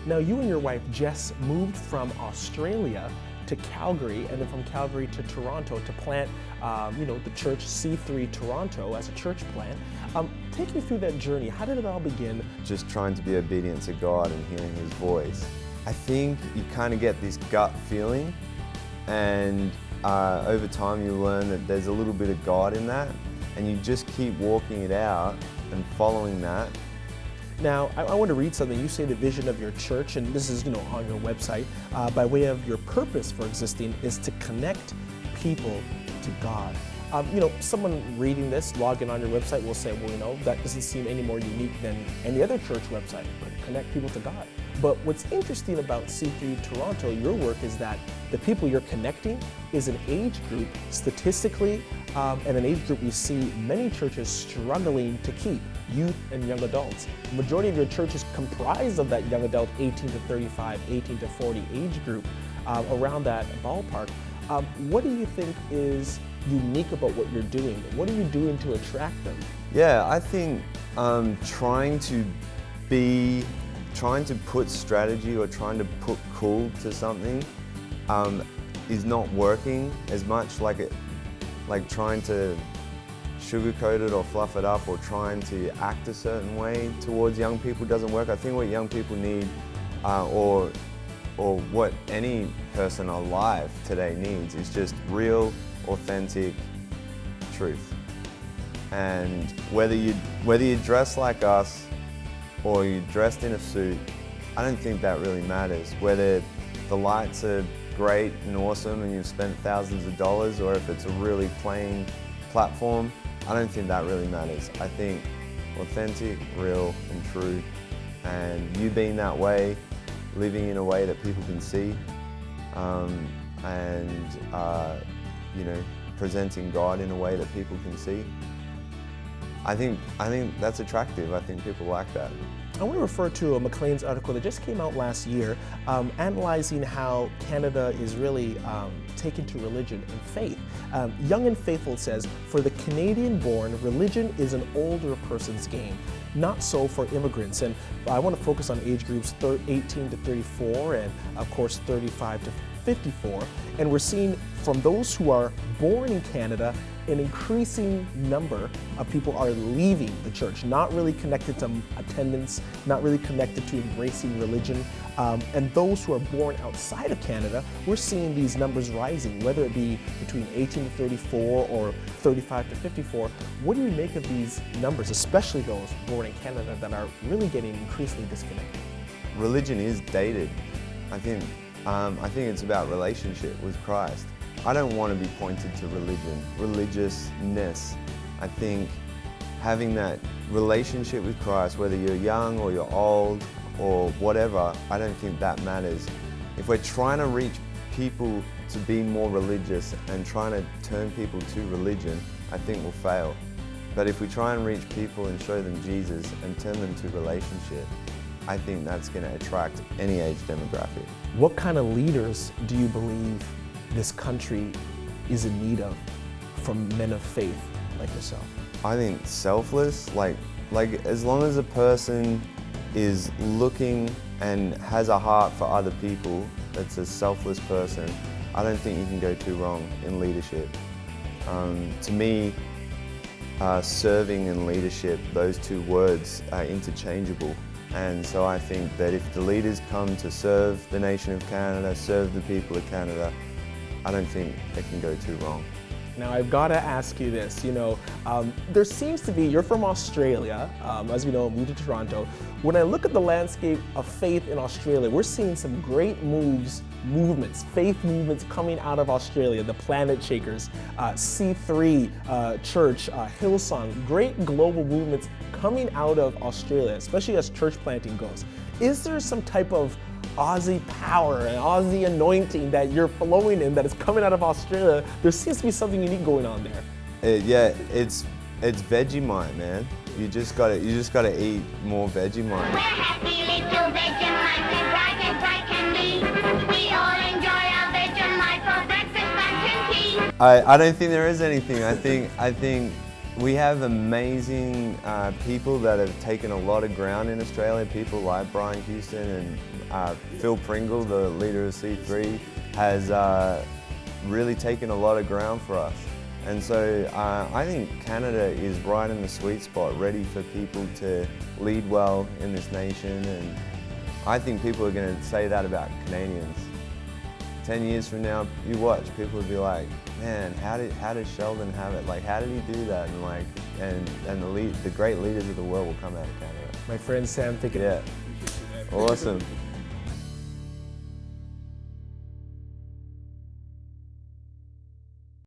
Now, you and your wife, Jess, moved from Australia to Calgary, and then from Calgary to Toronto to plant, the church C3 Toronto as a church plant. Take me through that journey. How did it all begin? Just trying to be obedient to God and hearing His voice. I think you kind of get this gut feeling, and over time you learn that there's a little bit of God in that, and you just keep walking it out and following that. Now, I want to read something. You say the vision of your church, and this is, on your website, by way of your purpose for existing is to connect people to God. Someone reading this, logging on your website will say, well, that doesn't seem any more unique than any other church website, but connect people to God. But what's interesting about C3 Toronto, your work, is that the people you're connecting is an age group, statistically, and an age group we see many churches struggling to keep, youth and young adults. The majority of your church is comprised of that young adult 18 to 35, 18 to 40 age group, around that ballpark. What do you think is unique about what you're doing? What are you doing to attract them? Yeah, I think trying to put strategy or trying to put cool to something is not working as much, like trying to sugarcoat it or fluff it up or trying to act a certain way towards young people doesn't work. I think what young people need, or what any person alive today needs, is just real, authentic truth. And whether you dress like us or you're dressed in a suit, I don't think that really matters. Whether the lights are great and awesome and you've spent thousands of dollars, or if it's a really plain platform, I don't think that really matters. I think authentic, real and true, and you being that way, living in a way that people can see, presenting God in a way that people can see. I think that's attractive. I think people like that. I want to refer to a Maclean's article that just came out last year, analyzing how Canada is really taken to religion and faith. Young and Faithful says, for the Canadian-born, religion is an older person's game. Not so for immigrants. And I want to focus on age groups 18 to 34 and, of course, 35 to 54. And we're seeing from those who are born in Canada, an increasing number of people are leaving the church, not really connected to attendance, not really connected to embracing religion. And those who are born outside of Canada, we're seeing these numbers rising, whether it be between 18 to 34 or 35 to 54. What do you make of these numbers, especially those born in Canada that are really getting increasingly disconnected? Religion is dated. I think it's about relationship with Christ. I don't want to be pointed to religiousness. I think having that relationship with Christ, whether you're young or you're old or whatever, I don't think that matters. If we're trying to reach people to be more religious and trying to turn people to religion, I think we'll fail. But if we try and reach people and show them Jesus and turn them to relationship, I think that's going to attract any age demographic. What kind of leaders do you believe this country is in need of from men of faith like yourself? I think selfless, like as long as a person is looking and has a heart for other people, that's a selfless person, I don't think you can go too wrong in leadership. To me, serving and leadership, those two words are interchangeable. And so I think that if the leaders come to serve the nation of Canada, serve the people of Canada, I don't think it can go too wrong. Now I've got to ask you this, there seems to be, you're from Australia, as we know, moved to Toronto. When I look at the landscape of faith in Australia, we're seeing some great faith movements coming out of Australia, the Planet Shakers, C3 Church, Hillsong, great global movements coming out of Australia, especially as church planting goes. Is there some type of Aussie power and Aussie anointing that you're flowing in that is coming out of Australia? There seems to be something unique going on there. Yeah, it's Vegemite, man. You just gotta eat more Vegemite. We're happy little Vegemite, we bright as bright can be. We all enjoy our Vegemite for breakfast, lunch and tea. I don't think there is anything. I think We have amazing people that have taken a lot of ground in Australia. People like Brian Houston and Phil Pringle, the leader of C3, has really taken a lot of ground for us. And so I think Canada is right in the sweet spot, ready for people to lead well in this nation. And I think people are going to say that about Canadians. 10 years from now, you watch, people will be like, man, how did Sheldon have it? Like, how did he do that? And like, and the great leaders of the world will come out of Canada. My friend Sam Picken. Yeah, awesome.